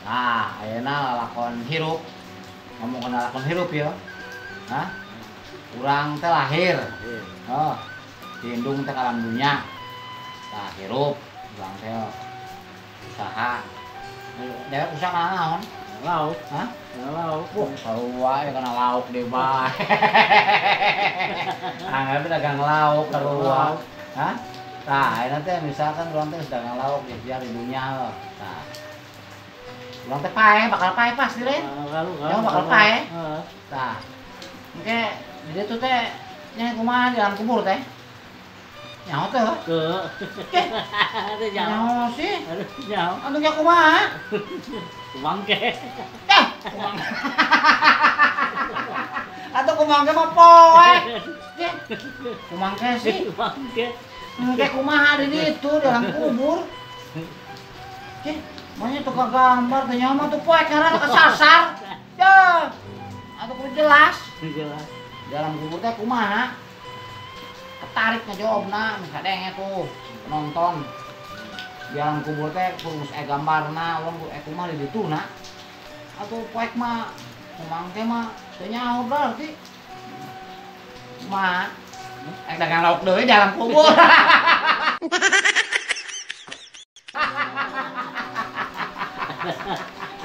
Nah, ayeuna lakon hirup. Ngomong kena lakon hirup ya. Hah? Urang teh lahir. Oh. Diindung teh ka alam dunya. Tah hirup urang teh usaha. Dewek usaha naon? Lauk. Hah? Lauk. Sarua ya kana lauk deui bae. Anggar dagang lauk sarua. Hah? Tah, ayeuna teh misalkan urang teh dagang lauk di biar di dunya. Tah. Urang teh pae, bakal pae pasti le. Ya bakal pae. Heeh. Tah. Engke di ditu teh nya kumaha di dalam kubur teh? Nyaho teh? Ke. Ada nyaho. Nyaho sih? Aduh, nyaho. Anu nya kumaha? Kumangke. Teh, kumangke. Atuh kumangke mah poe. Teh. Kumangke sih. Kumangke. Engke kumaha di ditu dalam kubur? Teh, manya tukang gambar teh nyaho mah tuh poe karena kesasar. Teh. Atuh kudu jelas. Jelas. Dalam kubur teh kumaha? Ketarik ngejawabna misadenge tuh penonton. Di dalam kubur teh kudu gambarna, urang kumaha di dituna. Atuh poek mah kumangke mah teu nyaho berarti. Kumaha? Dagang lauk deui dalam kubur.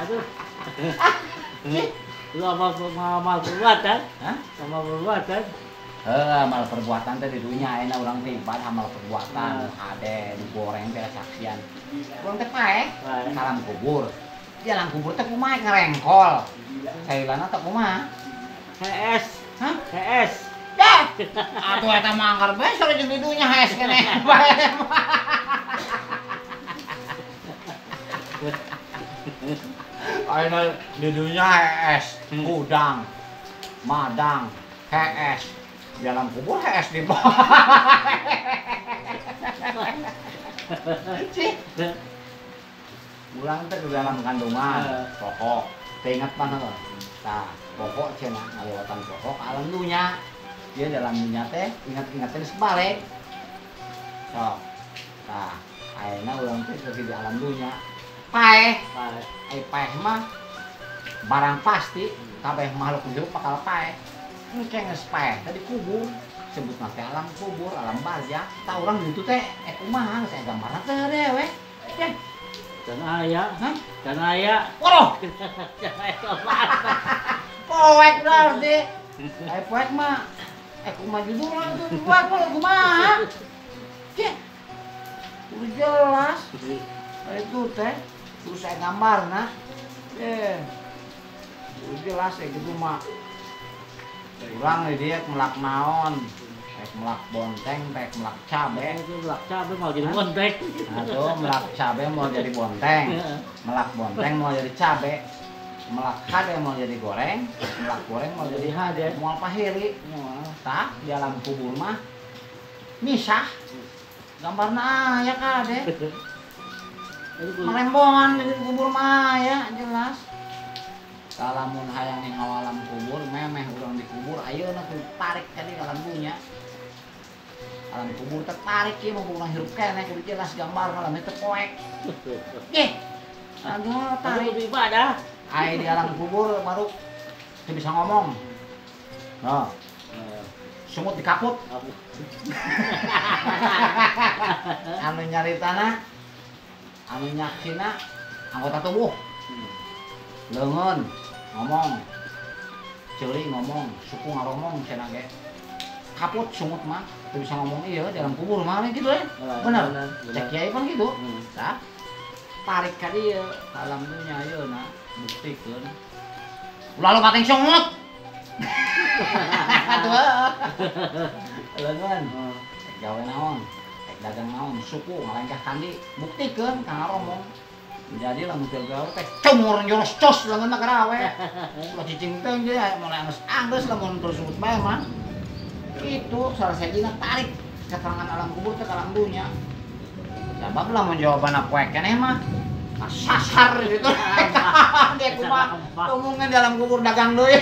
Aduh. Lu amal perbuatan? Hah? Amal perbuatan? Amal perbuatan teh di dunya ayeuna urang teh ibadah amal perbuatan hade digoreng teh saksian. Urang teh pae ka alam kubur. Di alam kubur teh kumaha ngarengkol. Sailana teh kumaha? HS. Hah? HS. Dah. Atuh eta mah anggar bae sore jeung di dunya hees keneh. Bae mah. Ayeuna di dunya hees, udang, madang, hees. Di dalam kubur hees di bawah. Cih. Urang teh di dalam kandungan pokok. Teu inget mana tuh? Tah, pokok cenah ngalewatan pokok alam dunya. Dia dalam dunya teh ingat-ingat teh sebalik. Sok. Tah, ayeuna urang teh di alam dunya. Paeh. Paeh mah barang pasti kabeh makhluk hidup bakal paeh. Engke geus paeh tadi kubur. Sebut teh alam kubur, alam barzakh. Tah urang di ditu teh kumaha geus aya gambarna teh dewe. Teh. Dan aya, Hah? dan aya. Waduh, Dan aya apa? poek berarti. Aya poek mah kumaha judulna tuh poek mah kumaha? Cih. Udah jelas. Itu teh terus saya gambarna. Udah jelas ya gitu mah. Urang di dieu melak naon? Melak bonteng, melak cabe. Itu melak cabe mau jadi bonteng. Atuh melak cabe mau jadi bonteng. Melak bonteng mau jadi cabe. Melak hade mau jadi goreng, melak goreng mau jadi hade. Moal pahiri. Tah di alam kubur mah misah. Gambarna aya kade. Marembongan di kubur mah ya jelas. Kalamun hayang ning alam kubur memeh urang di kubur ayeuna kudu tarik tadi alam dunya. Alam kubur teh tarik ieu mah urang hirup keneh kudu jelas gambarna lamun teu poek. Ge. Aduh tarik ibadah. Aya di alam kubur baru teu bisa ngomong. Nah. Sungut di kaput. Anu nyaritana anu nyaksina anggota tubuh. Leungeun ngomong. Ceuli ngomong, suku ngaromong cenah ge. Kaput sungut mah teu bisa ngomong ieu di alam kubur mah gitu ya. Bener. Cek kiai pun gitu. Tah. Tarik ka dieu ka alam dunya ayeuna buktikeun. Ulah lu pating sungut. Atuh. Leungeun. Cek gawe naon? Cek dagang naon? Suku ngalengkah kandi buktikeun ka ngaromong. Jadi lamun teu gawe teh cumur njoros cos leungeunna karawe. Ulah cicing teh ge mulai anggeus lamun terus sebut bae mah. Itu salah sajina tarik keterangan alam kubur ke alam dunya. Sabab lamun jawabanna poek keneh mah sasar gitu. Dia kumaha ngomongin dalam kubur dagang deui.